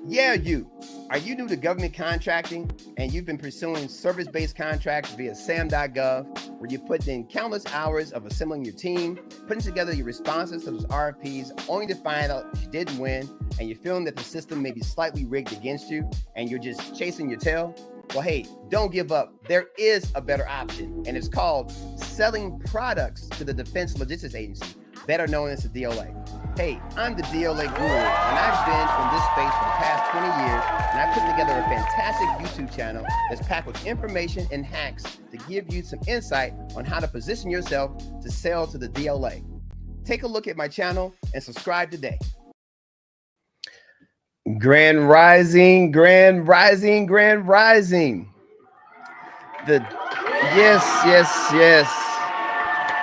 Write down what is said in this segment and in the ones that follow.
Yeah, you. Are you new to government contracting and you've been pursuing service-based contracts via SAM.gov, where you put in countless hours of assembling your team, putting together your responses to those RFPs, only to find out you didn't win, and you're feeling that the system may be slightly rigged against you, and you're just chasing your tail? Well, hey, don't give up. There is a better option, and it's called selling products to the Defense Logistics Agency, better known as the DLA. Hey, I'm the DLA Guru, and I've been in this space for the past 20 years, and I put together a fantastic YouTube channel that's packed with information and hacks to give you some insight on how to position yourself to sell to the DLA. Take a look at my channel and subscribe today. Grand Rising, Grand Rising, Grand Rising. Yes.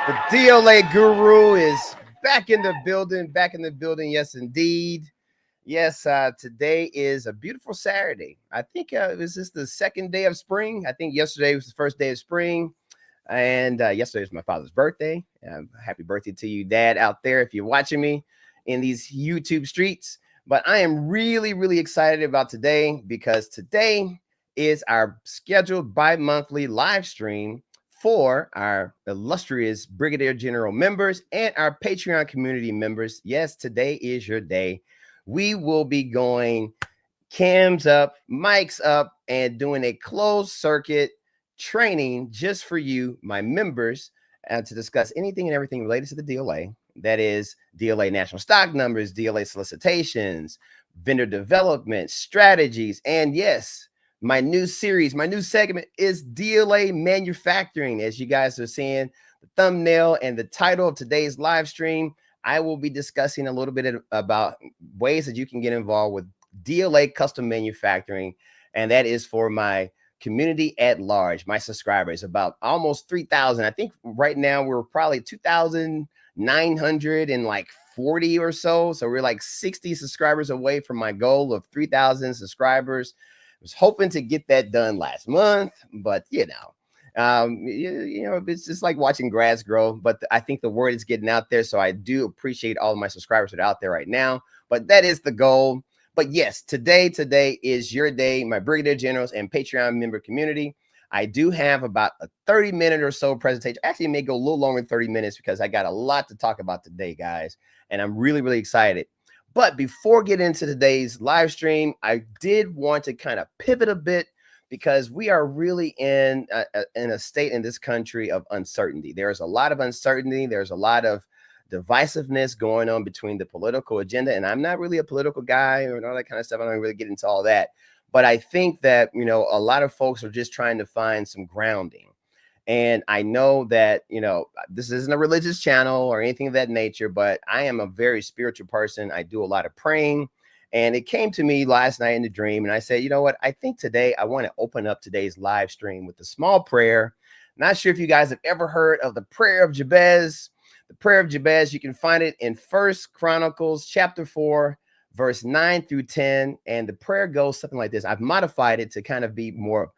The DLA Guru is back in the building. Yes, indeed. Yes, today is a beautiful Saturday. I think is this the second day of spring? I think yesterday was the first day of spring. And yesterday was my father's birthday. Happy birthday to you, Dad, out there, if you're watching me in these YouTube streets. But I am really, really excited about today because today is our scheduled bi-monthly live stream for our illustrious Brigadier General members and our Patreon community members. Yes, today is your day. We will be going cams up, mics up, and doing a closed circuit training just for you, my members, to discuss anything and everything related to the DLA. That is DLA national stock numbers, DLA solicitations, vendor development, strategies, and yes, my new series, my new segment is DLA manufacturing. As you guys are seeing the thumbnail and the title of today's live stream, I will be discussing a little bit about ways that you can get involved with DLA custom manufacturing. And that is for my community at large, my subscribers, about almost 3,000. I think right now we're probably 2,940 or so. So we're like 60 subscribers away from my goal of 3,000 subscribers. I was hoping to get that done last month, but you know, it's just like watching grass grow. But I think the word is getting out there, so I do appreciate all of my subscribers that are out there right now. But that is the goal. But yes, today is your day, my Brigadier Generals and Patreon member community. I do have about a 30-minute or so presentation. Actually, it may go a little longer than 30 minutes because I got a lot to talk about today, guys, and I'm really, really excited. But before getting into today's live stream, I did want to kind of pivot a bit because we are really in a state in this country of uncertainty. There's a lot of uncertainty. There's a lot of divisiveness going on between the political agenda. And I'm not really a political guy and all that kind of stuff. I don't really get into all that. But I think that, you know, a lot of folks are just trying to find some grounding. And I know that, you know, this isn't a religious channel or anything of that nature, but I am a very spiritual person. I do a lot of praying. And it came to me last night in the dream. And I said, you know what? I think today I want to open up today's live stream with a small prayer. Not sure if you guys have ever heard of the prayer of Jabez. The prayer of Jabez, you can find it in 1 Chronicles chapter 4, verse 9 through 10. And the prayer goes something like this. I've modified it to kind of be more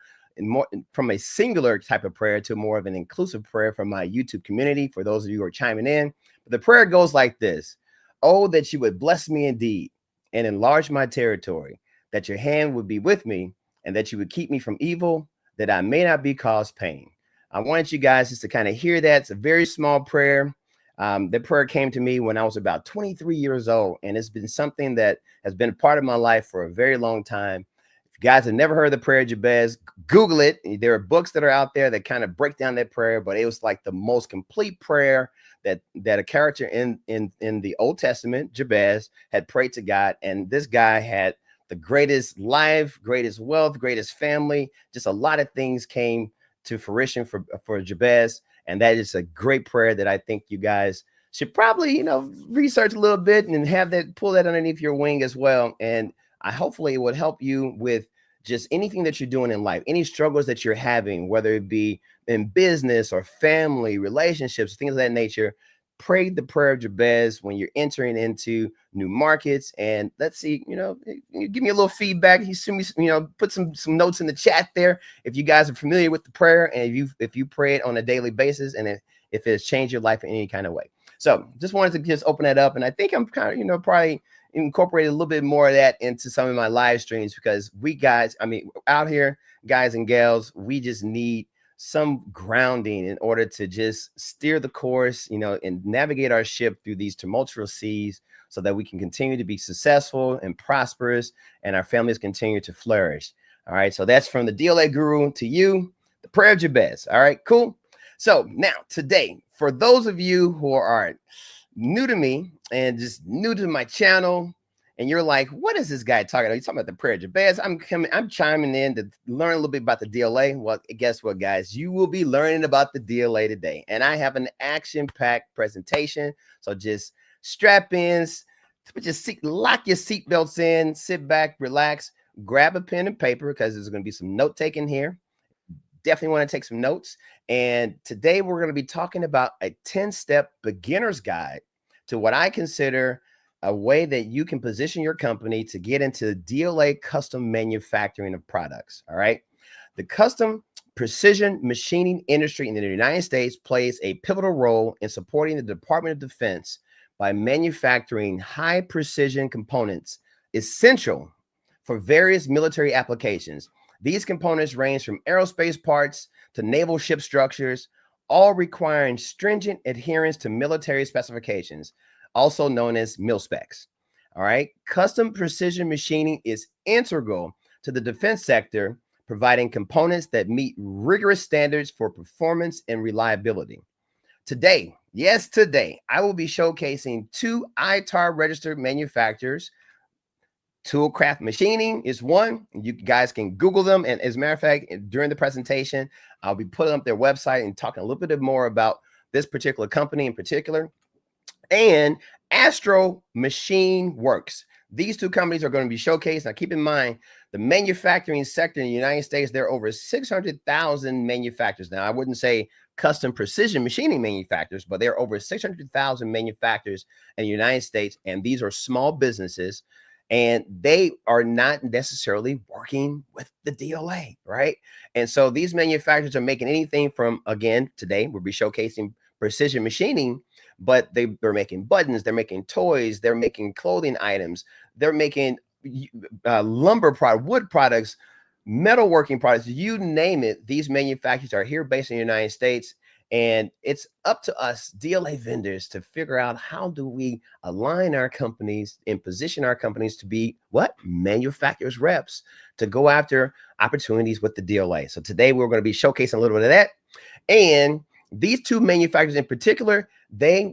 from a singular type of prayer to more of an inclusive prayer from my YouTube community, for those of you who are chiming in. But the prayer goes like this. Oh, that you would bless me indeed and enlarge my territory, that your hand would be with me, and that you would keep me from evil, that I may not be caused pain. I wanted you guys just to kind of hear that. It's a very small prayer. The prayer came to me when I was about 23 years old, and it's been something that has been a part of my life for a very long time. If you guys have never heard the prayer of Jabez, Google it. There are books that are out there that kind of break down that prayer, but it was like the most complete prayer that a character in the Old Testament, Jabez, had prayed to God. And this guy had the greatest life, greatest wealth, greatest family. Just a lot of things came to fruition for Jabez. And that is a great prayer that I think you guys should probably, you know, research a little bit and have that, pull that underneath your wing as well. And hopefully it would help you with just anything that you're doing in life, any struggles that you're having, whether it be in business or family, relationships, things of that nature. Pray the prayer of Jabez when you're entering into new markets. And let's see, you know, give me a little feedback. Put some notes in the chat there if you guys are familiar with the prayer and if you pray it on a daily basis and if it's changed your life in any kind of way. So just wanted to just open that up. And I think I'm kind of, probably incorporated a little bit more of that into some of my live streams, because we guys, I mean, out here, guys and gals, we just need some grounding in order to just steer the course, you know, and navigate our ship through these tumultuous seas so that we can continue to be successful and prosperous and our families continue to flourish. All right. So that's from the DLA Guru to you, the prayer of Jabez. All right, cool. So now today, for those of you who are new to me and just new to my channel, and you're like, what is this guy talking about? He's talking about the prayer of Jabez. I'm chiming in to learn a little bit about the DLA. Well, guess what, guys? You will be learning about the DLA today. And I have an action-packed presentation. So just strap in, just lock your seatbelts in, sit back, relax, grab a pen and paper, because there's going to be some note taking here. Definitely want to take some notes. And today we're going to be talking about a 10-step beginner's guide to what I consider a way that you can position your company to get into DLA custom manufacturing of products. All right. The custom precision machining industry in the United States plays a pivotal role in supporting the Department of Defense by manufacturing high precision components essential for various military applications. These components range from aerospace parts to naval ship structures, all requiring stringent adherence to military specifications, also known as mil specs. All right. Custom precision machining is integral to the defense sector, providing components that meet rigorous standards for performance and reliability. Today, yes, today, I will be showcasing two ITAR registered manufacturers. Toolcraft Machining is one. You guys can Google them. And as a matter of fact, during the presentation, I'll be putting up their website and talking a little bit more about this particular company in particular. And Astro Machine Works. These two companies are going to be showcased. Now, keep in mind, the manufacturing sector in the United States, there are over 600,000 manufacturers. Now, I wouldn't say custom precision machining manufacturers, but there are over 600,000 manufacturers in the United States. And these are small businesses, and they are not necessarily working with the DLA, right? And so these manufacturers are making anything from, again, today we'll be showcasing precision machining, but they're making buttons, they're making toys, they're making clothing items, they're making lumber product, wood products, metalworking products, you name it. These manufacturers are here based in the United States. And it's up to us DLA vendors to figure out how do we align our companies and position our companies to be what? Manufacturers reps to go after opportunities with the DLA. So today we're going to be showcasing a little bit of that. And these two manufacturers in particular, they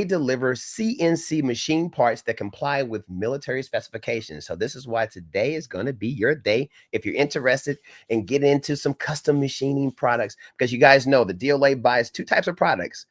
deliver CNC machine parts that comply with military specifications. So this is why today is going to be your day if you're interested in getting into some custom machining products, because you guys know the DLA buys two types of products: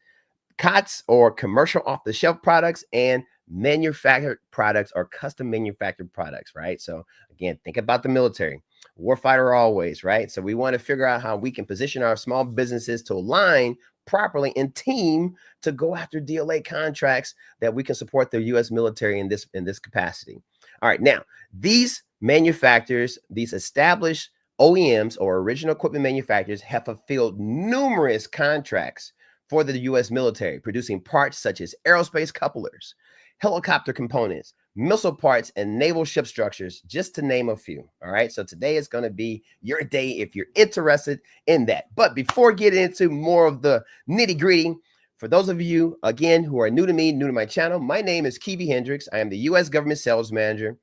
COTS, or commercial off-the-shelf products, and manufactured products or custom manufactured products, right? So again, think about the military. Warfighter always, right? So we want to figure out how we can position our small businesses to align properly in team to go after DLA contracts that we can support the U.S. military in this capacity. All right, now these manufacturers, these established OEMs or original equipment manufacturers, have fulfilled numerous contracts for the U.S. military, producing parts such as aerospace couplers, helicopter components, missile parts, and naval ship structures, just to name a few. All right. So today is going to be your day if you're interested in that. But before getting into more of the nitty gritty, for those of you, again, who are new to me, new to my channel, my name is Kiwi Hendricks. I am the U.S. government sales manager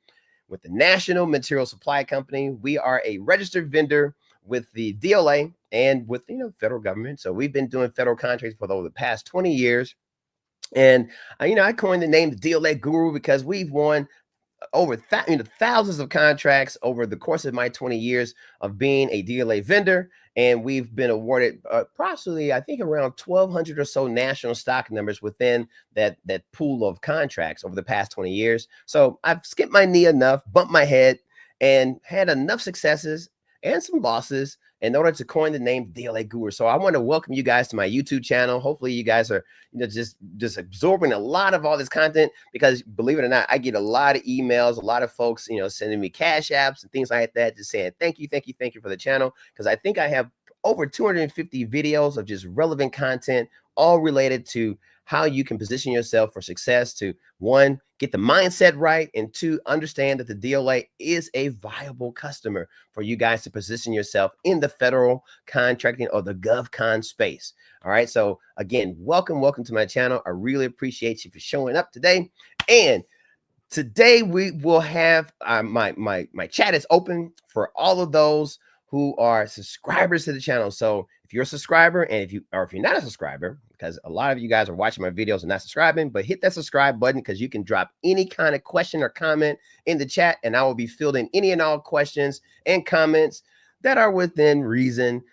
with the National Material Supply Company. We are a registered vendor with the DLA and with, federal government. So we've been doing federal contracts for over the past 20 years. And, I coined the name the DLA Guru because we've won over thousands of contracts over the course of my 20 years of being a DLA vendor. And we've been awarded approximately, I think, around 1,200 or so national stock numbers within that pool of contracts over the past 20 years. So I've skipped my knee enough, bumped my head, and had enough successes and some losses in order to coin the name DLA Guru. So I want to welcome you guys to my YouTube channel. Hopefully you guys are just absorbing a lot of all this content, because believe it or not, I get a lot of emails, a lot of folks, sending me cash apps and things like that, just saying, thank you for the channel. Because I think I have over 250 videos of just relevant content, all related to how you can position yourself for success to, one, get the mindset right, and two, understand that the DLA is a viable customer for you guys to position yourself in the federal contracting or the GovCon space. All right. So again, welcome to my channel. I really appreciate you for showing up today. And today we will have my chat is open for all of those who are subscribers to the channel. So if you're a subscriber, and if you're not a subscriber, because a lot of you guys are watching my videos and not subscribing, but hit that subscribe button, because you can drop any kind of question or comment in the chat, and I will be fielding any and all questions and comments that are within reason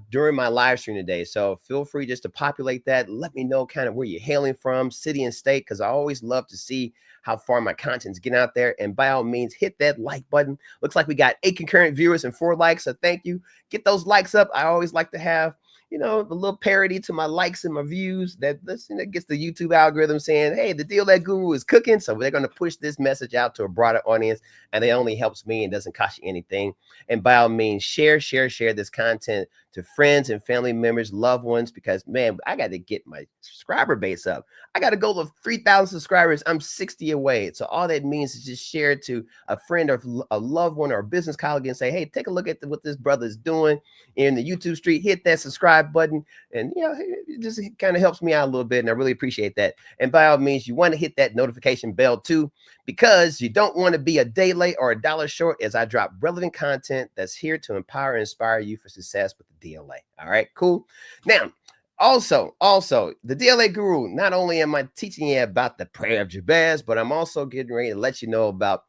during my live stream today. So feel free just to populate that. Let me know kind of where you're hailing from, city and state, because I always love to see how far my content's getting out there. And by all means, hit that like button. Looks like we got 8 concurrent viewers and 4 likes. So thank you. Get those likes up. I always like to have, you know, a little parody to my likes and my views that gets the YouTube algorithm saying, hey, the DLA Guru is cooking. So they're going to push this message out to a broader audience, and it only helps me and doesn't cost you anything. And by all means, share this content to friends and family members, loved ones, because man, I got to get my subscriber base up. I got a goal of 3,000 subscribers. I'm 60 away. So all that means is just share it to a friend or a loved one or a business colleague and say, hey, take a look at what this brother is doing in the YouTube street. Hit that subscribe button. And, you know, it just kind of helps me out a little bit. And I really appreciate that. And by all means, you want to hit that notification bell too, because you don't want to be a day late or a dollar short as I drop relevant content that's here to empower and inspire you for success with the DLA. All right, cool. Now, also, the DLA Guru, not only am I teaching you about the prayer of Jabez, but I'm also getting ready to let you know about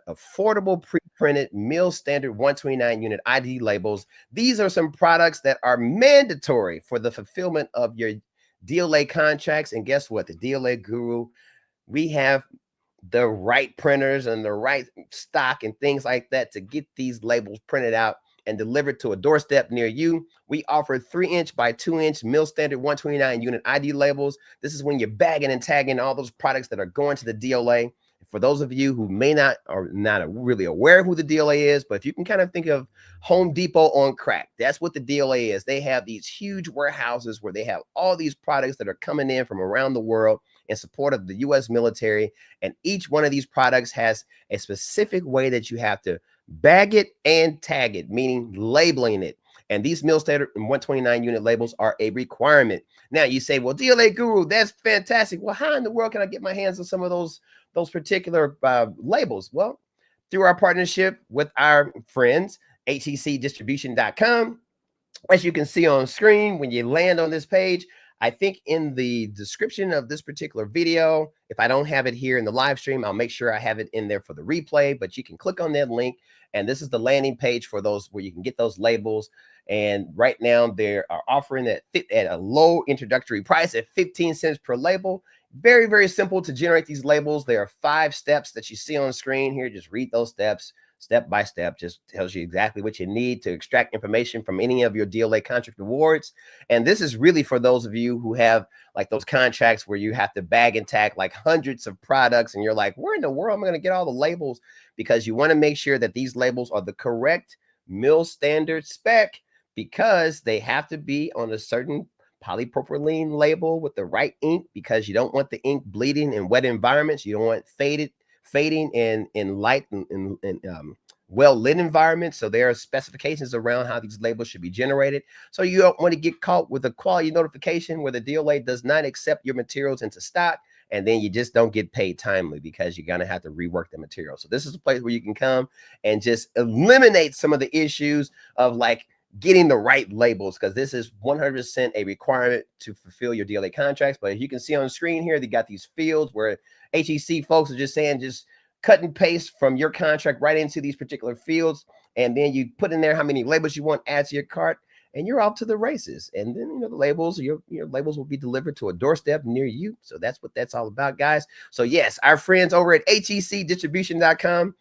affordable pre-printed mill standard 129 unit ID labels. These are some products that are mandatory for the fulfillment of your DLA contracts. And guess what? The DLA Guru, we have the right printers and the right stock and things like that to get these labels printed out and delivered to a doorstep near you. We offer 3-inch by 2-inch mill standard 129 unit ID labels. This is when you're bagging and tagging all those products that are going to the DLA. For those of you who may not or not really aware who the DLA is, but if you can kind of think of Home Depot on crack, that's what the DLA is. They have these huge warehouses where they have all these products that are coming in from around the world in support of the U.S. military. And each one of these products has a specific way that you have to bag it and tag it, meaning labeling it. And these mill standard 129 unit labels are a requirement. Now you say, well, DLA Guru, that's fantastic. Well, how in the world can I get my hands on some of those particular labels? Well, through our partnership with our friends, HECdistribution.com. As you can see on screen, when you land on this page, I think in the description of this particular video, if I don't have it here in the live stream, I'll make sure I have it in there for the replay, but you can click on that link. And this is the landing page for those where you can get those labels. And right now they are offering that at a low introductory price at 15 cents per label. Very, very simple to generate these labels. There are 5 steps that you see on the screen here. Just read those steps. Step by step, just tells you exactly what you need to extract information from any of your DLA contract awards. And this is really for those of you who have like those contracts where you have to bag and tag like hundreds of products, and you're like, where in the world am I going to get all the labels? Because you want to make sure that these labels are the correct mill standard spec, because they have to be on a certain polypropylene label with the right ink, because you don't want the ink bleeding in wet environments. You don't want fading in light and well-lit environments. So there are specifications around how these labels should be generated. So you don't want to get caught with a quality notification where the DLA does not accept your materials into stock, and then you just don't get paid timely because you're going to have to rework the material. So this is a place where you can come and just eliminate some of the issues of like getting the right labels, because this is 100% a requirement to fulfill your DLA contracts. But as you can see on the screen here, they got these fields where HEC folks are just saying, just cut and paste from your contract right into these particular fields. And then you put in there how many labels you want, add to your cart, and you're off to the races. And then, you know, the labels, your labels will be delivered to a doorstep near you. So that's what that's all about, guys. So yes, our friends over at HECdistribution.com,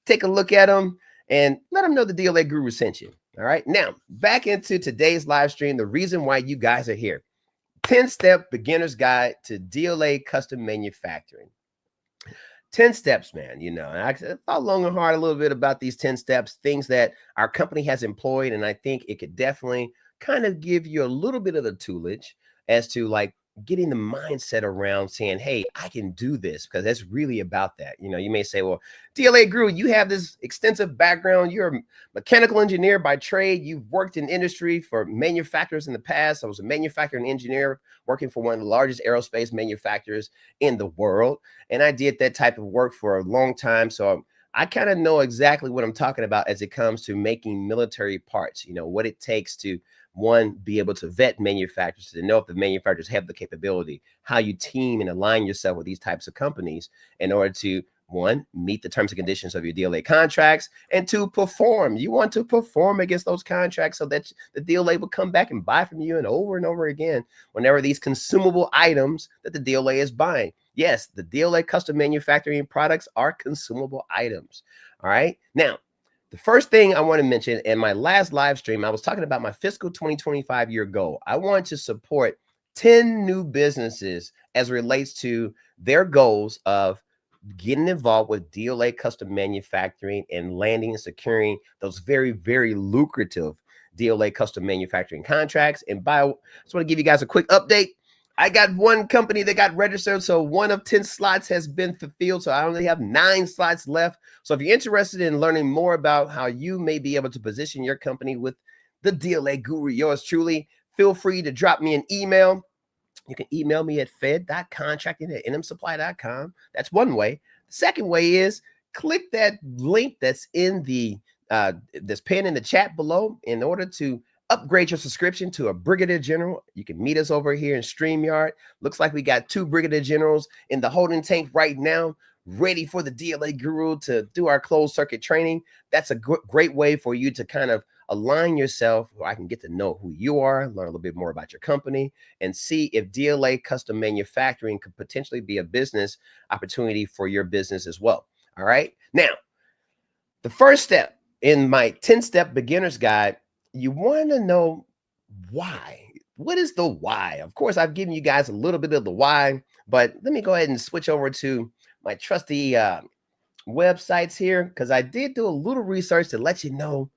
take a look at them and let them know the DLA Guru sent you. All right, now back into today's live stream. The reason why you guys are here: 10-step beginner's guide to DLA custom manufacturing. 10 steps, man. You know, I thought long and hard a little bit about these 10 steps, things that our company has employed, and I think it could definitely kind of give you a little bit of the toolage as to like getting the mindset around saying, hey, I can do this, because that's really about that. You know, you may say, well, DLA Guru, you have this extensive background. You're a mechanical engineer by trade. You've worked in industry for manufacturers in the past. I was a manufacturing engineer working for one of the largest aerospace manufacturers in the world. And I did that type of work for a long time. So I kind of know exactly what I'm talking about as it comes to making military parts, you know, what it takes to, one, be able to vet manufacturers, to know if the manufacturers have the capability, how you team and align yourself with these types of companies in order to, one, meet the terms and conditions of your DLA contracts, and two, perform. You want to perform against those contracts so that the DLA will come back and buy from you and over again whenever these consumable items that the DLA is buying. Yes, the DLA custom manufacturing products are consumable items. All right. Now, the first thing I want to mention, in my last live stream, I was talking about my fiscal 2025 year goal. I want to support 10 new businesses as it relates to their goals of getting involved with DLA custom manufacturing and landing and securing those very, very lucrative DLA custom manufacturing contracts. And I just want to give you guys a quick update. I got one company that got registered, so 1 of 10 slots has been fulfilled, so I only have 9 slots left. So if you're interested in learning more about how you may be able to position your company with the DLA Guru, yours truly, feel free to drop me an email. You can email me at fed.contracting@nmsupply.com. That's one way. The second way is click that link that's in the that's pinned in the chat below in order to upgrade your subscription to a Brigadier General. You can meet us over here in StreamYard. Looks like we got 2 Brigadier Generals in the holding tank right now, ready for the DLA Guru to do our closed circuit training. That's a great way for you to kind of align yourself, where I can get to know who you are, learn a little bit more about your company, and see if DLA custom manufacturing could potentially be a business opportunity for your business as well. All right. Now, the first step in my 10-step beginner's guide, you want to know why. What is the why? Of course, I've given you guys a little bit of the why, but let me go ahead and switch over to my trusty websites here, because I did do a little research to let you know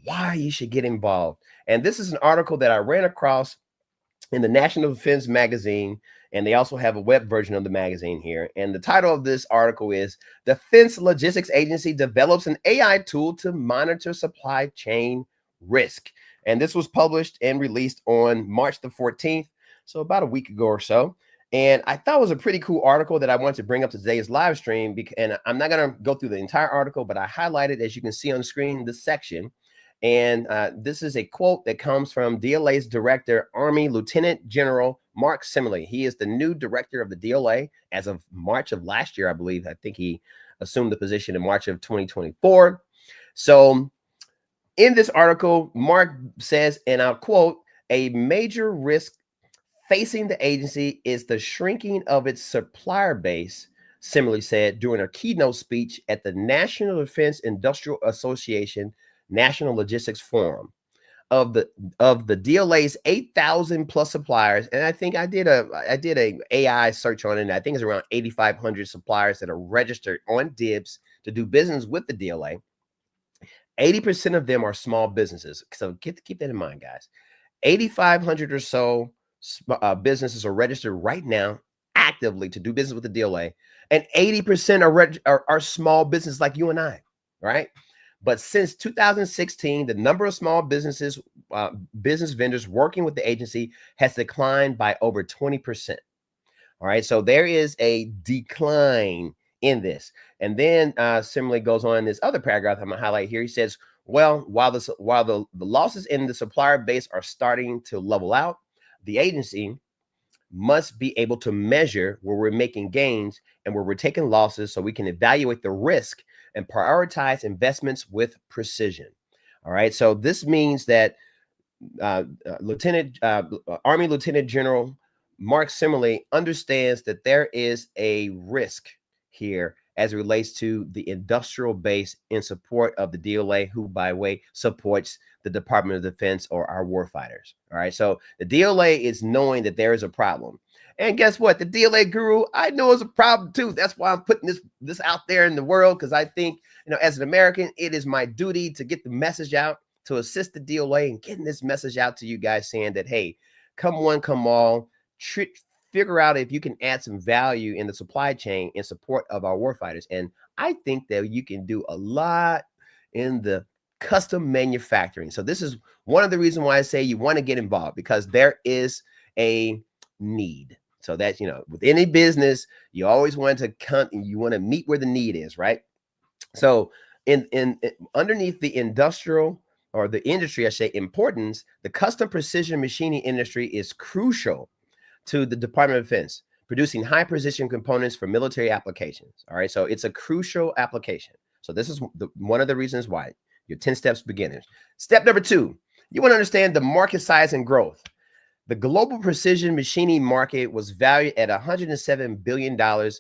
why you should get involved. And this is an article that I ran across in the National Defense Magazine, and they also have a web version of the magazine here. And the title of this article is Defense Logistics Agency Develops an AI Tool to Monitor Supply Chain Risk. And this was published and released on March the 14th, so about a week ago or so. And I thought it was a pretty cool article that I wanted to bring up to today's live stream. And I'm not going to go through the entire article, but I highlighted, as you can see on screen, this section. And this is a quote that comes from DLA's director, Army Lieutenant General Mark Simley. He is the new director of the DLA as of March of last year, I believe. I think he assumed the position in March of 2024. So in this article, Mark says, and I'll quote, "A major risk facing the agency is the shrinking of its supplier base," Simley said during a keynote speech at the National Defense Industrial Association National Logistics Forum. Of the DLA's 8,000 plus suppliers, and I think I did a AI search on it, and I think it's around 8,500 suppliers that are registered on DIBBS to do business with the DLA. 80% of them are small businesses. So keep that in mind, guys. 8,500 or so businesses are registered right now actively to do business with the DLA, and 80% are small businesses like you and I, right? But since 2016, the number of small businesses, business vendors working with the agency has declined by over 20%. All right, so there is a decline in this. And then similarly goes on in this other paragraph I'm gonna highlight here. He says, well, while the losses in the supplier base are starting to level out, the agency must be able to measure where we're making gains and where we're taking losses, so we can evaluate the risk and prioritize investments with precision. All right, so this means that Army Lieutenant General Mark Simley understands that there is a risk here as it relates to the industrial base in support of the DLA, who, by the way, supports the Department of Defense or our warfighters. All right, so the DLA is knowing that there is a problem. And guess what? The DLA Guru, I know it's a problem too. That's why I'm putting this out there in the world, because I think, you know, as an American, it is my duty to get the message out, to assist the DLA in getting this message out to you guys, saying that, hey, come one, come all, figure out if you can add some value in the supply chain in support of our warfighters. And I think that you can do a lot in the custom manufacturing. So this is one of the reasons why I say you want to get involved, because there is a need. So that, with any business, you always want to come, you want to meet where the need is, right? So in underneath the industrial, or the industry, I say, importance, the custom precision machining industry is crucial to the Department of Defense, producing high precision components for military applications. All right, so it's a crucial application. So this is one of the reasons why your 10 steps beginners. Step number 2, you want to understand the market size and growth. The global precision machining market was valued at $107 billion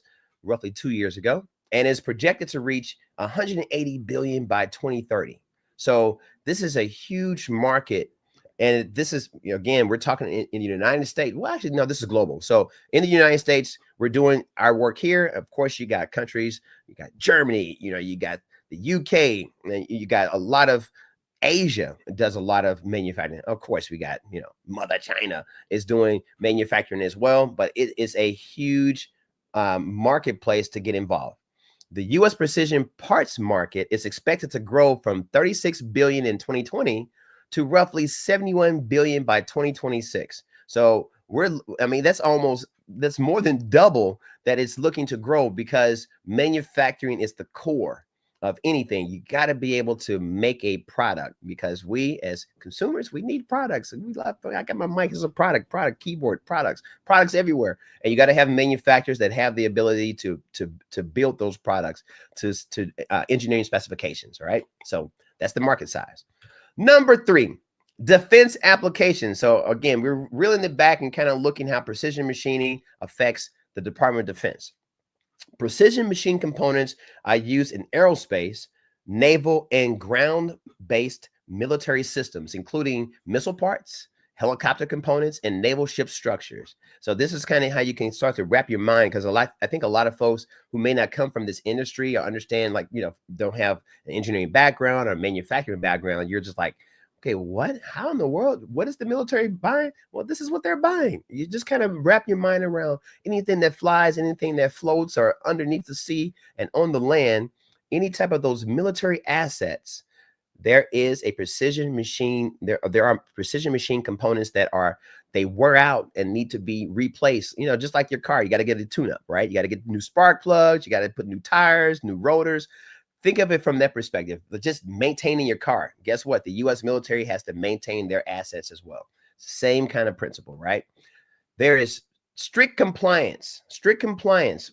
roughly 2 years ago, and is projected to reach $180 billion by 2030. So this is a huge market. And this is, again, we're talking in the United States. Well, actually, no, this is global. So in the United States, we're doing our work here. Of course, you got countries, you got Germany, you got the UK, and you got a lot of Asia does a lot of manufacturing. Of course, we got, Mother China is doing manufacturing as well, but it is a huge marketplace to get involved. The U.S. precision parts market is expected to grow from $36 billion in 2020 to roughly $71 billion by 2026. So that's more than double that it's looking to grow, because manufacturing is the core of anything. You got to be able to make a product, because we as consumers, we need products. I got my mic as a product keyboard, products everywhere. And you got to have manufacturers that have the ability to build those products to engineering specifications. All right. So that's the market size. Number 3, defense applications. So again, we're reeling it back and kind of looking how precision machining affects the Department of Defense. Precision machine components are used in aerospace, naval, and ground-based military systems, including missile parts, helicopter components, and naval ship structures. So this is kind of how you can start to wrap your mind, because I think a lot of folks who may not come from this industry or understand, don't have an engineering background or manufacturing background, you're just like, okay, how in the world, what is the military buying? Well, this is what they're buying. You just kind of wrap your mind around anything that flies, anything that floats, or underneath the sea and on the land, any type of those military assets. There is a precision machine. There are precision machine components that they wear out and need to be replaced. Just like your car, you got to get a tune-up, right? You got to get new spark plugs. You got to put new tires, new rotors. Think of it from that perspective, but just maintaining your car. Guess what? The U.S. military has to maintain their assets as well. Same kind of principle, right? There is strict compliance,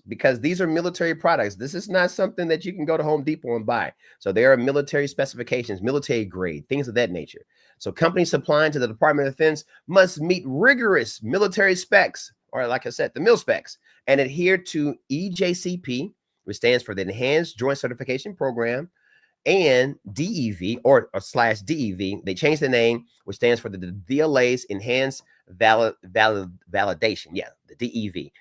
because these are military products. This is not something that you can go to Home Depot and buy. So there are military specifications, military grade, things of that nature. So companies supplying to the Department of Defense must meet rigorous military specs, or like I said, the mil specs, and adhere to EJCP, which stands for the Enhanced Joint Certification Program, and DEV or /DEV. They changed the name, which stands for the DLA's Enhanced Validation. Yeah, the DEV.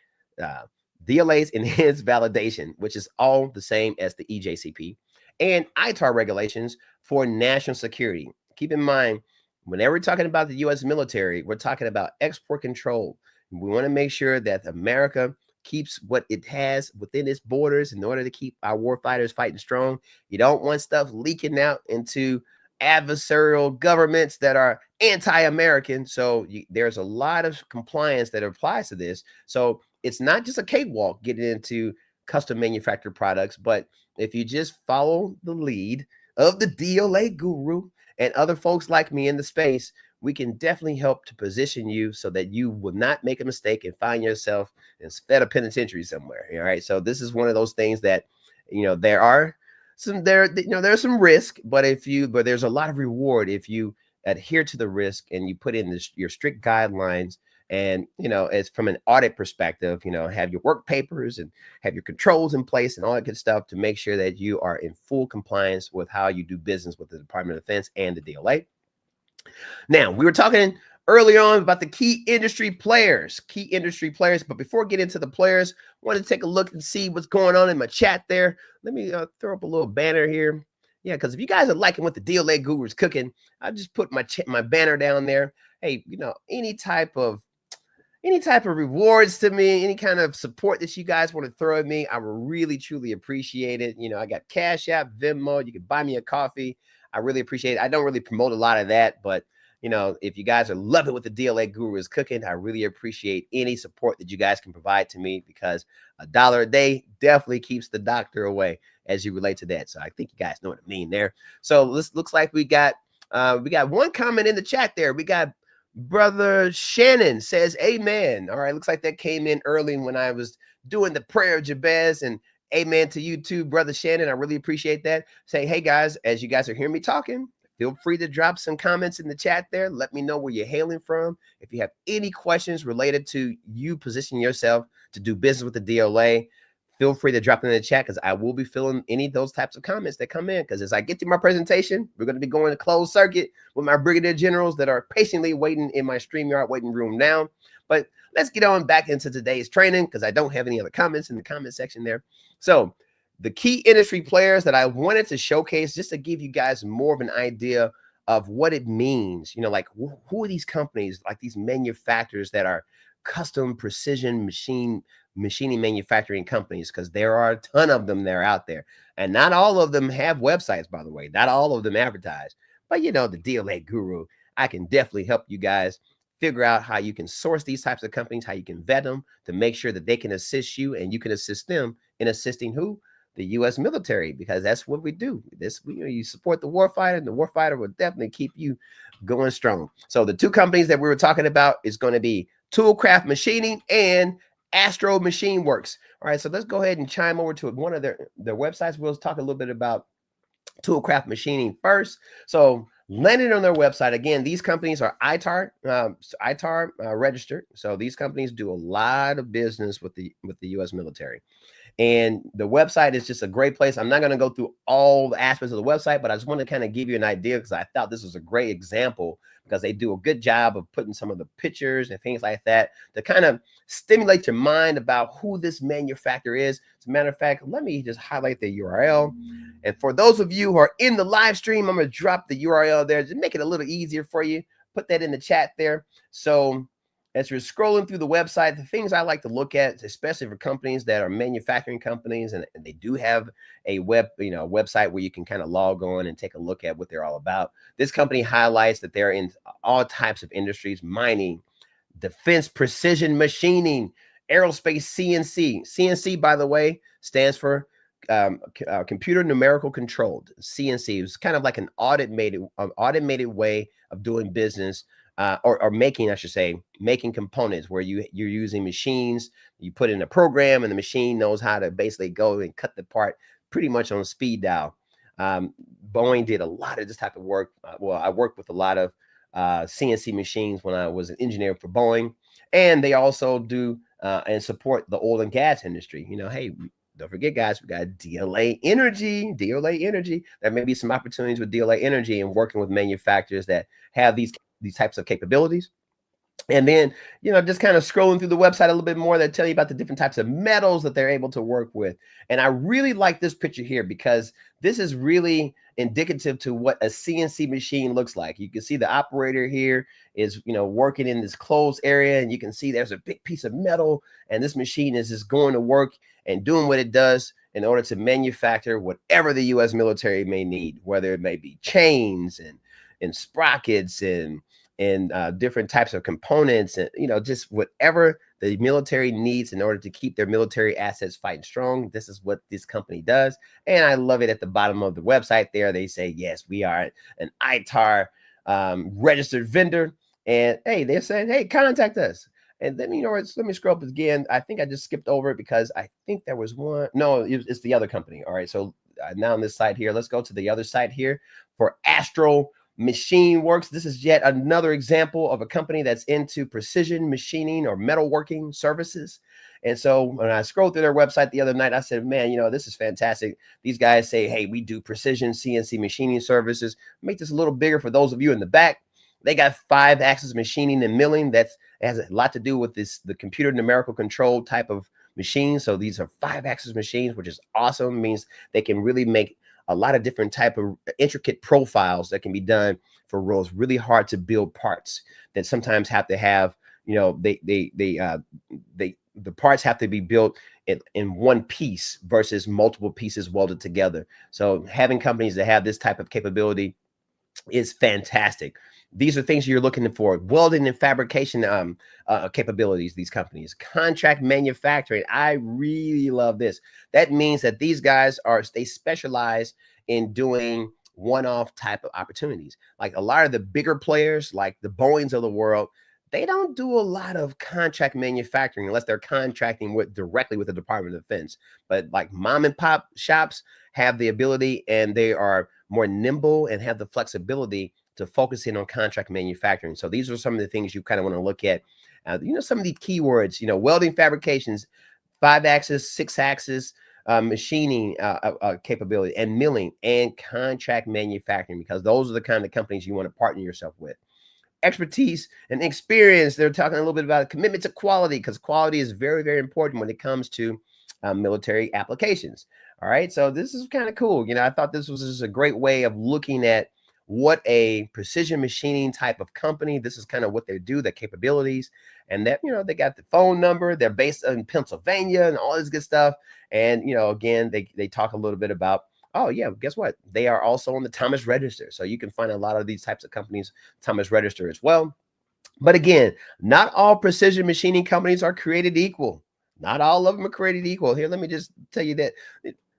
DLA's Enhanced Validation, which is all the same as the EJCP, and ITAR regulations for national security. Keep in mind, whenever we're talking about the U.S. military, we're talking about export control. We want to make sure that America keeps what it has within its borders in order to keep our warfighters fighting strong. You don't want stuff leaking out into adversarial governments that are anti-American. So there's a lot of compliance that applies to this. So it's not just a cakewalk getting into custom manufactured products, but if you just follow the lead of the DLA Guru and other folks like me in the space, we can definitely help to position you so that you will not make a mistake and find yourself in a penitentiary somewhere. All right. So this is one of those things that, there's some risk, but there's a lot of reward if you adhere to the risk and you put in your strict guidelines. And, as from an audit perspective, have your work papers and have your controls in place and all that good stuff to make sure that you are in full compliance with how you do business with the Department of Defense and the DLA. Now, we were talking earlier on about the key industry players. But before we get into the players, I want to take a look and see what's going on in my chat there. Let me throw up a little banner here. Yeah, because if you guys are liking what the DLA Guru is cooking, I just put my banner down there. Hey, any type of any type of rewards to me, any kind of support that you guys want to throw at me, I will really, truly appreciate it. You know, I got Cash App, Venmo. You can buy me a coffee. I really appreciate it. I don't really promote a lot of that, but you know, if you guys are loving what the DLA Guru is cooking, I really appreciate any support that you guys can provide to me, because $1 a day definitely keeps the doctor away as you relate to that. So I think you guys know what I mean there. So this looks like we got one comment in the chat there. We got Brother Shannon says, amen. All right. Looks like that came in early when I was doing the prayer of Jabez, and amen to you too, Brother Shannon. I really appreciate that. Say, hey guys, as you guys are hearing me talking, feel free to drop some comments in the chat there. Let me know where you're hailing from. If you have any questions related to you positioning yourself to do business with the DLA, feel free to drop them in the chat, because I will be filling any of those types of comments that come in. Because as I get to my presentation, we're going to be going to closed circuit with my Brigadier Generals that are patiently waiting in my StreamYard waiting room now. But let's get on back into today's training, because I don't have any other comments in the comment section there. So the key industry players that I wanted to showcase, just to give you guys more of an idea of what it means, you know, like who are these companies, like these manufacturers that are custom precision machining manufacturing companies, because there are a ton of them that are out there, and not all of them have websites, by the way. Not all of them advertise, but you know, the DLA Guru, I can definitely help you guys figure out how you can source these types of companies, how you can vet them to make sure that they can assist you and you can assist them in assisting who? The U.S. military, because that's what we do. You support the warfighter, and the warfighter will definitely keep you going strong. So the two companies that we were talking about is going to be Toolcraft Machining and Astro Machine Works. All right, so let's go ahead and chime over to one of their websites. We'll talk a little bit about Toolcraft Machining first. So landing on their website, again, these companies are ITAR registered. So these companies do a lot of business with the U.S. military. And the website is just a great place. I'm not going to go through all the aspects of the website, but I just want to kind of give you an idea, because I thought this was a great example, because they do a good job of putting some of the pictures and things like that to kind of stimulate your mind about who this manufacturer is. As a matter of fact, let me just highlight the URL. And for those of you who are in the live stream, I'm going to drop the URL there to make it a little easier for you. Put that in the chat there. So as you're scrolling through the website, the things I like to look at, especially for companies that are manufacturing companies, and they do have a website where you can kind of log on and take a look at what they're all about. This company highlights that they're in all types of industries: mining, defense, precision machining, aerospace, CNC. CNC, by the way, stands for computer numerical controlled. CNC is kind of like an automated way of doing business. Or making, I should say, making components where you're using machines. You put in a program and the machine knows how to basically go and cut the part pretty much on speed dial. Boeing did a lot of this type of work. Well, I worked with a lot of CNC machines when I was an engineer for Boeing, and they also do and support the oil and gas industry. You know, hey, don't forget, guys, we got DLA Energy. There may be some opportunities with DLA Energy and working with manufacturers that have these types of capabilities. And then, you know, just kind of scrolling through the website a little bit more, they tell you about the different types of metals that they're able to work with. And I really like this picture here, because this is really indicative to what a CNC machine looks like. You can see the operator here is, you know, working in this closed area, and you can see there's a big piece of metal, and this machine is just going to work and doing what it does in order to manufacture whatever the U.S. military may need, whether it may be chains and sprockets and different types of components, and you know, just whatever the military needs in order to keep their military assets fighting strong. This is what this company does, and I love it. At the bottom of the website there, they say, yes, we are an ITAR registered vendor, and hey, they're saying, hey, contact us. And then, you know, let me scroll up again. I think I just skipped over it because I think there was one. No, it's the other company. All right, so now on this side here, let's go to the other side here for Astro Machine Works. This is yet another example of a company that's into precision machining or metalworking services. And so when I scrolled through their website the other night, I said, man, you know, this is fantastic. These guys say, hey, we do precision CNC machining services. Make this a little bigger for those of you in the back. They got 5-axis machining and milling. That has a lot to do with the computer numerical control type of machine. So these are 5-axis machines, which is awesome. It means they can really make a lot of different type of intricate profiles that can be done for those really hard to build parts that sometimes have to have, the parts have to be built in one piece versus multiple pieces welded together. So having companies that have this type of capability is fantastic. These are things you're looking for: welding and fabrication capabilities. These companies, contract manufacturing. I really love this. That means that these guys they specialize in doing one-off type of opportunities. Like a lot of the bigger players, like the Boeings of the world, they don't do a lot of contract manufacturing unless they're contracting directly with the Department of Defense. But like mom and pop shops have the ability, and they are more nimble and have the flexibility to focus in on contract manufacturing. So these are some of the things you kind of want to look at. Some of the keywords, welding, fabrications, 5-axis, 6-axis, machining capability, and milling, and contract manufacturing, because those are the kind of companies you want to partner yourself with. Expertise and experience. They're talking a little bit about a commitment to quality, because quality is very, very important when it comes to military applications. All right. So this is kind of cool. I thought this was just a great way of looking at what a precision machining type of company. This is kind of what they do, their capabilities, and that, they got the phone number. They're based in Pennsylvania and all this good stuff. And, again, they talk a little bit about, oh yeah, guess what? They are also on the Thomas Register. So you can find a lot of these types of companies, Thomas Register as well. But again, not all precision machining companies are created equal. Not all of them are created equal. Here, let me just tell you that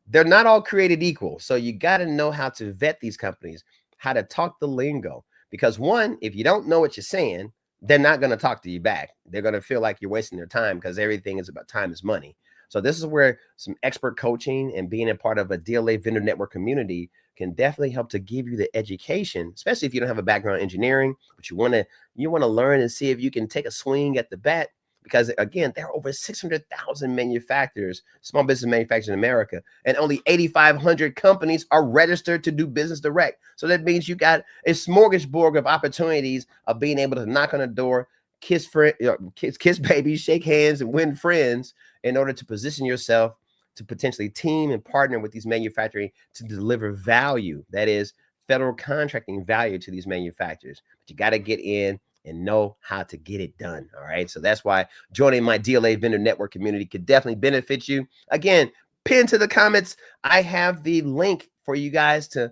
they're not all created equal. So you got to know how to vet these companies, how to talk the lingo. Because one, if you don't know what you're saying, they're not going to talk to you back. They're going to feel like you're wasting their time, because everything is about time is money. So this is where some expert coaching and being a part of a DLA Vendor Network community can definitely help to give you the education, especially if you don't have a background in engineering, but you want to learn and see if you can take a swing at the bat. Because again, there are over 600,000 manufacturers, small business manufacturers in America, and only 8,500 companies are registered to do business direct. So that means you got a smorgasbord of opportunities of being able to knock on a door, kiss babies, shake hands, and win friends in order to position yourself to potentially team and partner with these manufacturing to deliver value. That is federal contracting value to these manufacturers. But you got to get in and know how to get it done. All right. So that's why joining my DLA Vendor Network community could definitely benefit you. Again, pin to the comments. I have the link for you guys to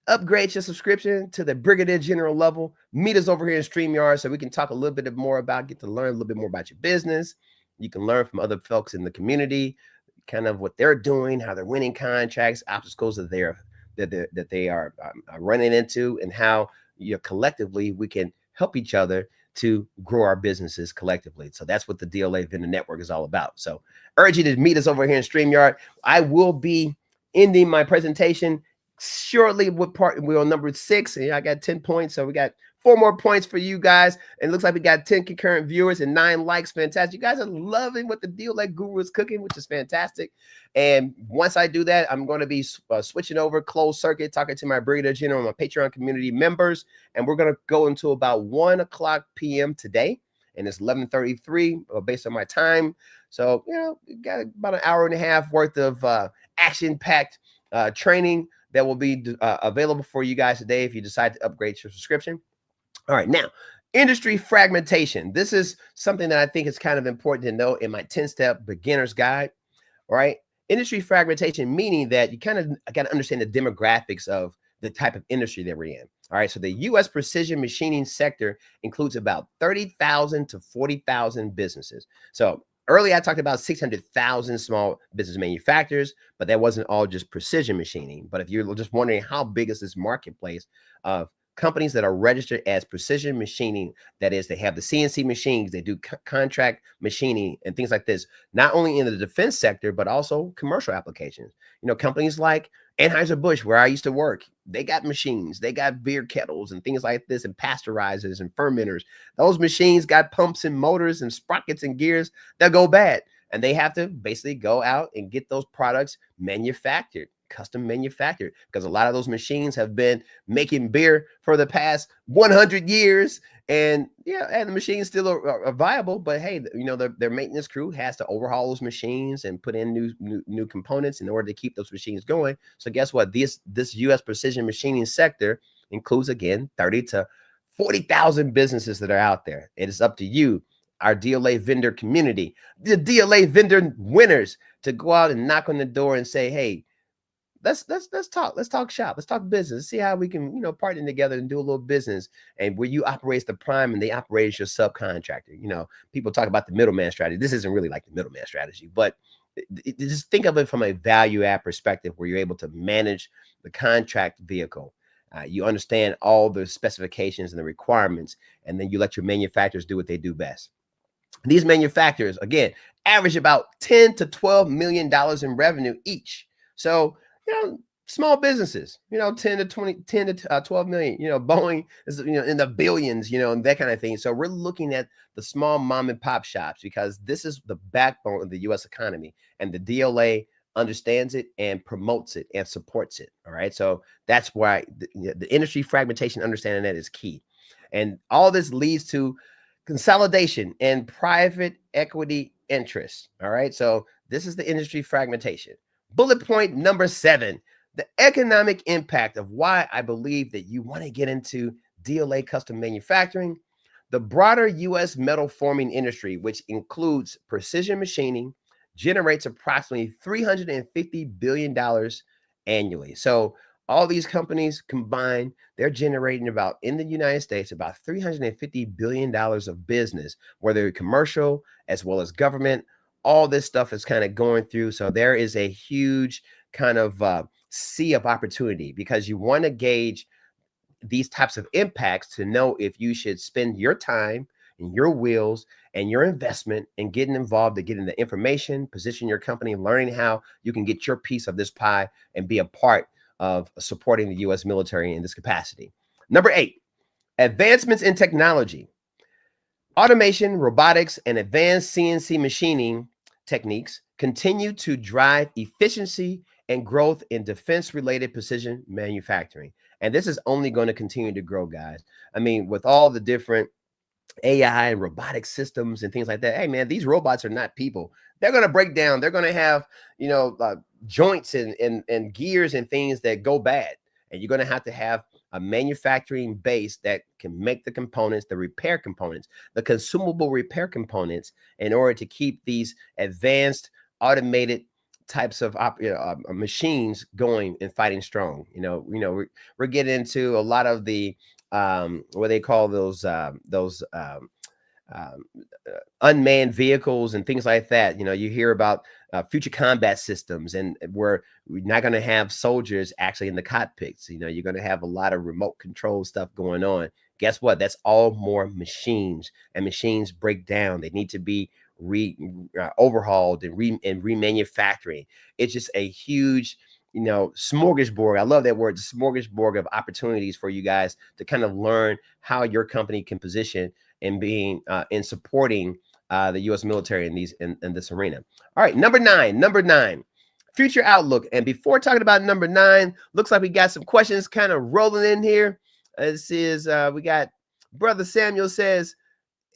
upgrade your subscription to the Brigadier General level. Meet us over here in StreamYard so we can talk a little bit more about, get to learn a little bit more about your business. You can learn from other folks in the community, kind of what they're doing, how they're winning contracts, obstacles that they are running into, and how collectively we can help each other to grow our businesses collectively. So that's what the DLA Vendor Network is all about. So urge you to meet us over here in StreamYard. I will be ending my presentation shortly with we're on number 6, and I got 10 points. So we got 4 more points for you guys. And it looks like we got 10 concurrent viewers and 9 likes. Fantastic. You guys are loving what the DLA Guru is cooking, which is fantastic. And once I do that, I'm going to be switching over closed circuit, talking to my Brigadier General and my Patreon community members. And we're going to go until about 1 o'clock p.m. today. And it's 11:33 based on my time. So, we got about an hour and a half worth of action-packed training that will be available for you guys today if you decide to upgrade your subscription. All right, now, industry fragmentation. This is something that I think is kind of important to know in my 10-step beginner's guide. All right, industry fragmentation, meaning that you kind of got to understand the demographics of the type of industry that we're in. All right, so the U.S. precision machining sector includes about 30,000 to 40,000 businesses. So earlier, I talked about 600,000 small business manufacturers, but that wasn't all just precision machining. But if you're just wondering how big is this marketplace of companies that are registered as precision machining, that is, they have the CNC machines, they do contract machining and things like this, not only in the defense sector, but also commercial applications. Companies like Anheuser-Busch, where I used to work, they got machines, they got beer kettles and things like this, and pasteurizers and fermenters. Those machines got pumps and motors and sprockets and gears that go bad. And they have to basically go out and get those products manufactured, custom manufactured, because a lot of those machines have been making beer for the past 100 years. And the machines still are viable, but hey, their maintenance crew has to overhaul those machines and put in new components in order to keep those machines going. So guess what? This U.S. precision machining sector includes, again, 30 to 40,000 businesses that are out there. It is up to you, our DLA vendor community, the DLA vendor winners, to go out and knock on the door and say, hey, let's talk shop, let's talk business, see how we can, partner together and do a little business. And where you operate as the prime and they operate as your subcontractor. People talk about the middleman strategy. This isn't really like the middleman strategy, but just think of it from a value add perspective, where you're able to manage the contract vehicle. You understand all the specifications and the requirements, and then you let your manufacturers do what they do best. These manufacturers, again, average about $10 to $12 million in revenue each. So, small businesses, 10 to 12 million, Boeing is, in the billions, and that kind of thing. So we're looking at the small mom and pop shops, because this is the backbone of the U.S. economy, and the DLA understands it and promotes it and supports it. All right. So that's why the industry fragmentation, understanding that, is key. And all this leads to consolidation and private equity interests. All right. So this is the industry fragmentation. Bullet point number 7, the economic impact of why I believe that you want to get into DLA custom manufacturing. The broader U.S. metal forming industry, which includes precision machining, generates approximately $350 billion annually. So all these companies combined, they're generating about, in the United States, about $350 billion of business, whether commercial as well as government. All this stuff is kind of going through. So there is a huge kind of sea of opportunity, because you want to gauge these types of impacts to know if you should spend your time and your wheels and your investment in getting involved, to getting the information, position your company, learning how you can get your piece of this pie and be a part of supporting the U.S. military in this capacity. Number 8, advancements in technology. Automation, robotics, and advanced CNC machining techniques continue to drive efficiency and growth in defense-related precision manufacturing. And this is only going to continue to grow, guys. I mean, with all the different AI and robotic systems and things like that. Hey, man, these robots are not people. They're going to break down. They're going to have, joints and gears and things that go bad. And you're going to have a manufacturing base that can make the components, the repair components, the consumable repair components, in order to keep these advanced automated types of machines going and fighting strong. We're getting into a lot of the what they call those unmanned vehicles and things like that. You hear about future combat systems, and where we're not going to have soldiers actually in the cockpits. You're going to have a lot of remote control stuff going on. Guess what? That's all more machines, and machines break down. They need to be overhauled and remanufacturing. It's just a huge smorgasbord. I love that word, smorgasbord of opportunities for you guys to kind of learn how your company can position in being in supporting the U.S. military in this arena. All right, number nine, future outlook. And before talking about number 9, looks like we got some questions kind of rolling in here. This is we got Brother Samuel says,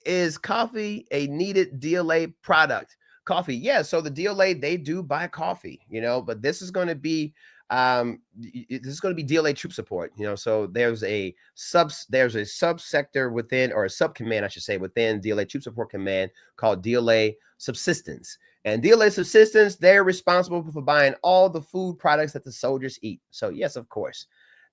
is coffee a needed DLA product? Coffee, yeah. So the DLA, they do buy coffee, but this is going to be DLA troop support, so there's a subsector within, or a subcommand, I should say, within DLA troop support command called DLA subsistence. And DLA subsistence, they're responsible for buying all the food products that the soldiers eat. So yes, of course,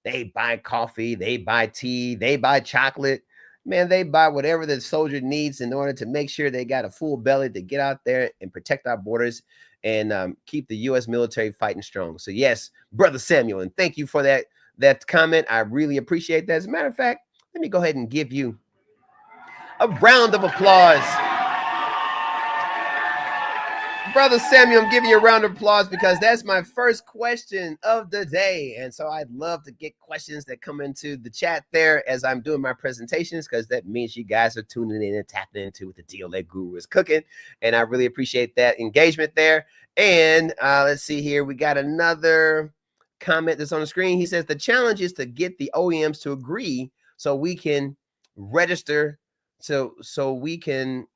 they buy coffee, they buy tea, they buy chocolate. Man, they buy whatever the soldier needs in order to make sure they got a full belly to get out there and protect our borders and keep the U.S. military fighting strong. So yes, Brother Samuel, and thank you for that comment. I really appreciate that. As a matter of fact, let me go ahead and give you a round of applause. Brother Samuel, I'm giving you a round of applause because that's my first question of the day. And so I'd love to get questions that come into the chat there as I'm doing my presentations, because that means you guys are tuning in and tapping into what the DLA Guru is cooking. And I really appreciate that engagement there. And let's see here. We got another comment that's on the screen. He says, the challenge is to get the OEMs to agree so we can register, so we can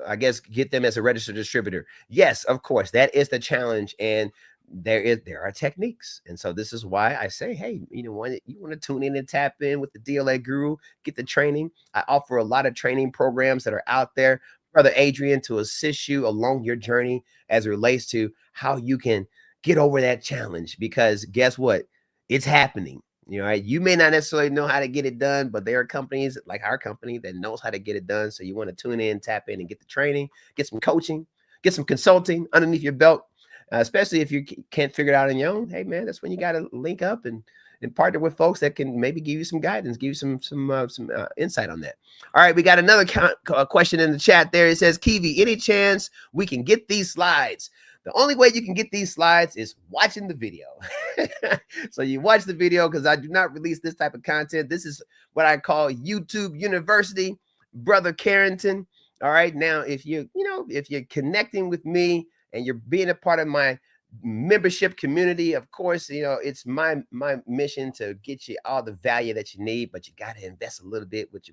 I guess get them as a registered distributor. Yes, of course, that is the challenge. And there are techniques. And so this is why I say, hey, you want to tune in and tap in with the DLA Guru, get the training. I offer a lot of training programs that are out there, Brother Adrian, to assist you along your journey as it relates to how you can get over that challenge. Because guess what? It's happening. Right? You may not necessarily know how to get it done, but there are companies like our company that knows how to get it done. So you want to tune in, tap in, and get the training, get some coaching, get some consulting underneath your belt. Especially if you can't figure it out on your own. Hey, man, that's when you got to link up and partner with folks that can maybe give you some guidance, give you some insight on that. All right, we got another question in the chat there. It says, Kiwi, any chance we can get these slides? The only way you can get these slides is watching the video. So you watch the video, because I do not release this type of content. This is what I call YouTube University, Brother Carrington. All right, now if you're connecting with me and you're being a part of my membership community, of course, it's my mission to get you all the value that you need, but you got to invest a little bit with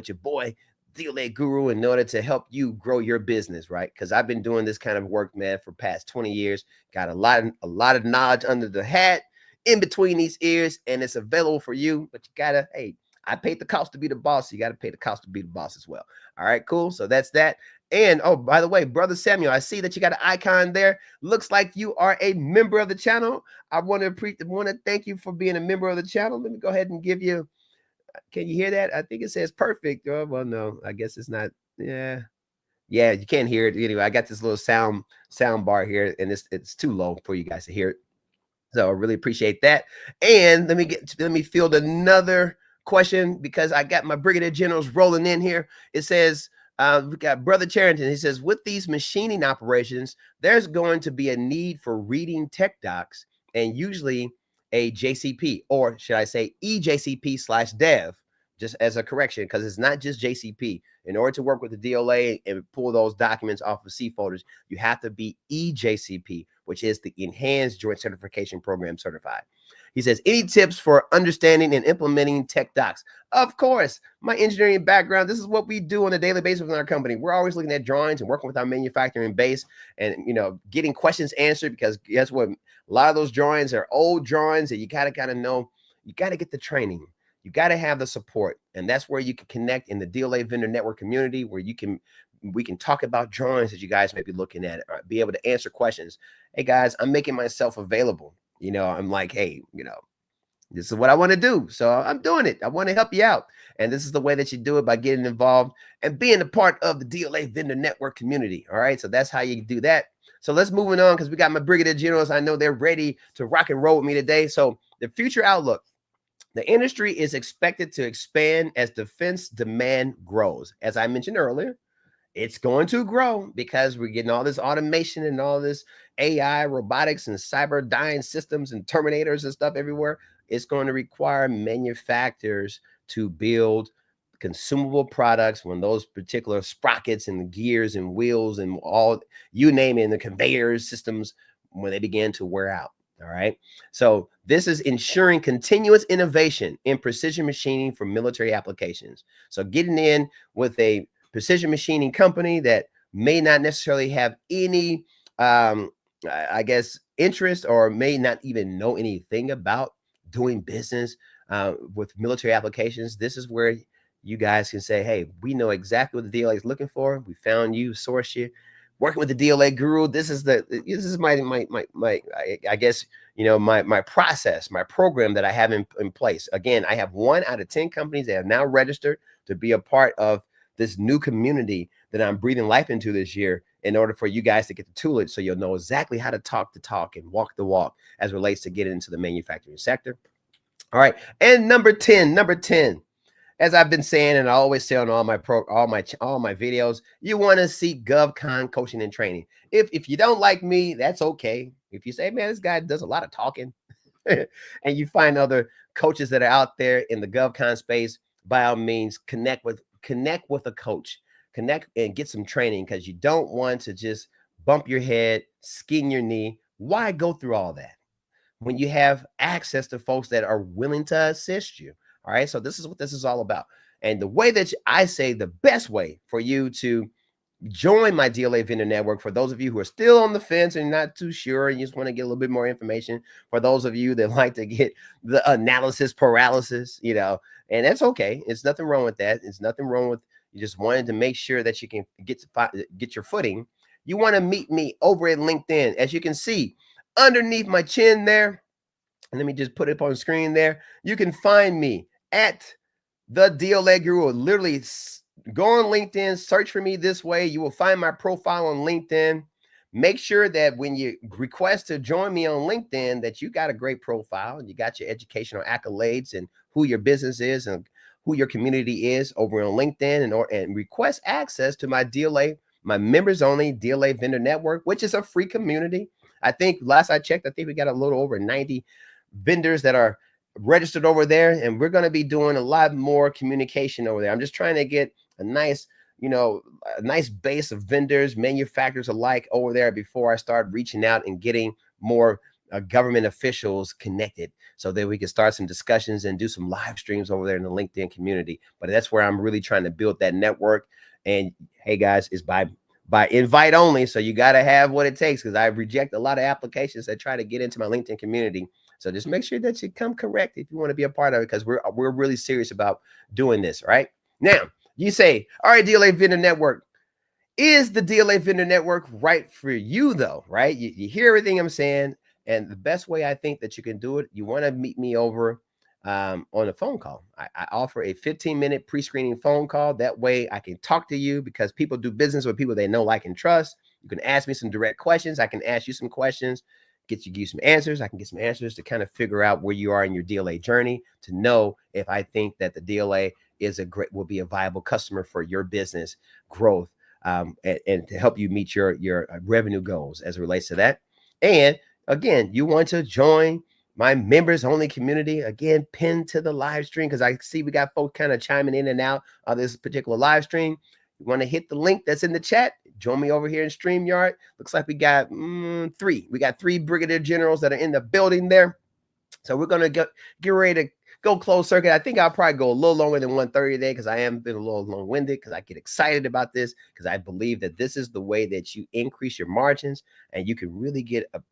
your boy DLA Guru in order to help you grow your business, right? Because I've been doing this kind of work, man, for past 20 years. Got a lot of knowledge under the hat, in between these ears, and it's available for you. But you gotta, hey, I paid the cost to be the boss. So you got to pay the cost to be the boss as well. All right, cool. So that's that. And oh, by the way, Brother Samuel, I see that you got an icon there. Looks like you are a member of the channel. I want to thank you for being a member of the channel. Let me go ahead and give you. Can you hear that? I think it says perfect. Oh, well, no, I guess it's not. Yeah, you can't hear it anyway. I got this little sound bar here, and it's too low for you guys to hear it. So I really appreciate that. And let me field another question, because I got my Brigadier Generals rolling in here. It says, we got Brother Charrington. He says, with these machining operations, there's going to be a need for reading tech docs, and usually a JCP, or should I say EJCP/dev, just as a correction, because it's not just JCP. In order to work with the DLA and pull those documents off of C folders, you have to be EJCP, which is the Enhanced Joint Certification Program certified. He says, any tips for understanding and implementing tech docs? Of course, my engineering background, this is what we do on a daily basis within our company. We're always looking at drawings and working with our manufacturing base and, getting questions answered, because guess what? A lot of those drawings are old drawings, and you got to know, you got to get the training. You got to have the support. And that's where you can connect in the DLA Vendor Network community, where we can talk about drawings that you guys may be looking at, or be able to answer questions. Hey guys, I'm making myself available. I'm like, hey, this is what I want to do. So I'm doing it. I want to help you out. And this is the way that you do it, by getting involved and being a part of the DLA Vendor Network community. All right. So that's how you do that. So let's move on, because we got my Brigadier Generals. I know they're ready to rock and roll with me today. So the future outlook. The industry is expected to expand as defense demand grows. As I mentioned earlier, it's going to grow because we're getting all this automation and all this AI, robotics, and cyber dying systems and terminators and stuff everywhere. It's going to require manufacturers to build consumable products when those particular sprockets and the gears and wheels and all, you name it, and the conveyors systems, when they begin to wear out. All right. So this is ensuring continuous innovation in precision machining for military applications. So getting in with a precision machining company that may not necessarily have any, I guess, interest, or may not even know anything about doing business with military applications. This is where you guys can say, hey, we know exactly what the DLA is looking for. We found you, source you. Working with the DLA Guru, this is my I guess, my process, my program that I have in place. Again, I have 1 out of 10 companies that have now registered to be a part of this new community that I'm breathing life into this year, in order for you guys to get the toolage, so you'll know exactly how to talk the talk and walk the walk as relates to getting into the manufacturing sector. All right, and number 10. As I've been saying, and I always say on all my videos, you want to see GovCon coaching and training. If you don't like me, that's okay. If you say, man, this guy does a lot of talking, and you find other coaches that are out there in the GovCon space, by all means, connect with a coach, connect and get some training, because you don't want to just bump your head, skin your knee. Why go through all that when you have access to folks that are willing to assist you? All right. So this is what this is all about. And the way that I say the best way for you to join my DLA Vendor Network. For those of you who are still on the fence and not too sure, and you just want to get a little bit more information, for those of you that like to get the analysis paralysis, and that's okay. It's nothing wrong with that. It's nothing wrong with you just wanted to make sure that you can get your footing. You want to meet me over at LinkedIn. As you can see underneath my chin there, and let me just put it up on the screen there. You can find me at the DLA Guru. Literally go on LinkedIn, search for me this way. You will find my profile on LinkedIn. Make sure that when you request to join me on LinkedIn, that you got a great profile and you got your educational accolades and who your business is and who your community is over on LinkedIn, and request access to my DLA, my members only DLA Vendor Network, which is a free community. I think last I checked, I think we got a little over 90 vendors that are registered over there, and we're going to be doing a lot more communication over there. I'm just trying to get a nice base of vendors, manufacturers alike over there before I start reaching out and getting more government officials connected, so that we can start some discussions and do some live streams over there in the LinkedIn community. But that's where I'm really trying to build that network. And hey guys, it's by invite only, so you got to have what it takes, because I reject a lot of applications that try to get into my LinkedIn community. So just make sure that you come correct if you want to be a part of it, because we're really serious about doing this. Right now, you say, all right, DLA Vendor Network, is the DLA Vendor Network right for you though? Right? You hear everything I'm saying, and the best way I think that you can do it, you want to meet me over on a phone call. I offer a 15-minute pre-screening phone call. That way I can talk to you, because people do business with people they know, like, and trust. You can ask me some direct questions. I can ask you some questions, give you some answers. I can get some answers to kind of figure out where you are in your DLA journey, to know if I think that the DLA will be a viable customer for your business growth, and to help you meet your revenue goals as it relates to that. And again, you want to join my members only community, again, pinned to the live stream, because I see we got folks kind of chiming in and out of this particular live stream. You want to hit the link that's in the chat. Join me over here in StreamYard. Looks like we got three. We got 3 Brigadier Generals that are in the building there. So we're going to get ready to go close circuit. I think I'll probably go a little longer than 1:30 today, because I am been a little long-winded, because I get excited about this, because I believe that this is the way that you increase your margins, and you can really get a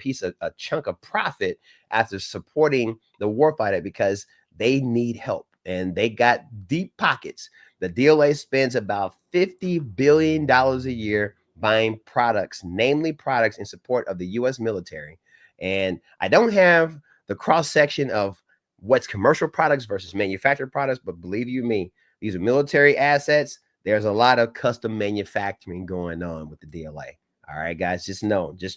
chunk of profit after supporting the warfighter, because they need help and they got deep pockets. The DLA spends about $50 billion a year buying products, namely products in support of the U.S. military. And I don't have the cross section of what's commercial products versus manufactured products, but believe you me, these are military assets. There's a lot of custom manufacturing going on with the DLA. All right, guys, just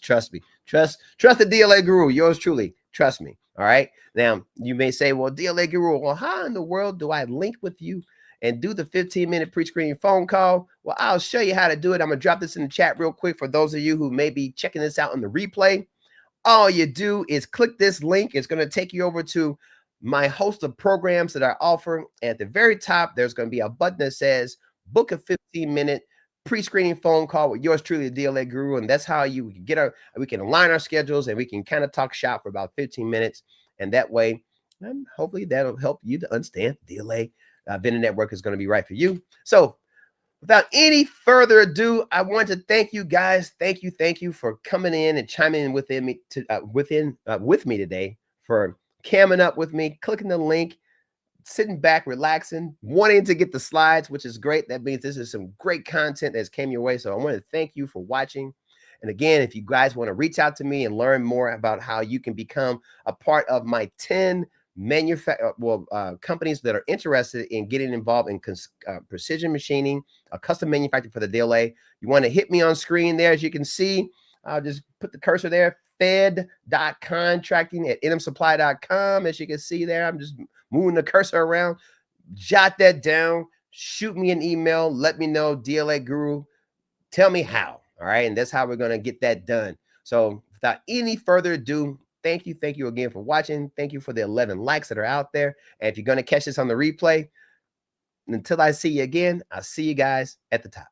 trust me. Trust the DLA Guru, yours truly. Trust me. All right. Now, you may say, well, DLA Guru, well, how in the world do I link with you and do the 15-minute pre-screening phone call? Well, I'll show you how to do it. I'm going to drop this in the chat real quick for those of you who may be checking this out on the replay. All you do is click this link. It's going to take you over to my host of programs that I offer. At the very top, there's going to be a button that says book a 15-minute pre-screening phone call with yours truly, the DLA Guru. And that's how we can align our schedules, and we can kind of talk shop for about 15 minutes. And that way, hopefully that'll help you to understand DLA Vendor Network is going to be right for you. So without any further ado, I want to thank you guys. Thank you for coming in and chiming in with me today, for camming up with me, clicking the link, sitting back, relaxing, wanting to get the slides, which is great. That means this is some great content that's came your way. So I want to thank you for watching. And again, if you guys want to reach out to me and learn more about how you can become a part of my 10 companies that are interested in getting involved in precision machining, custom manufacturing for the DLA, you want to hit me on screen there. As you can see, I'll just put the cursor there, fed.contracting@nmsupply.com. As you can see there, I'm just moving the cursor around. Jot that down, shoot me an email, let me know, DLA Guru, tell me how. All right, and that's how we're going to get that done. So without any further ado, thank you again for watching. Thank you for the 11 likes that are out there. And if you're going to catch this on the replay, until I see you again, I'll see you guys at the top.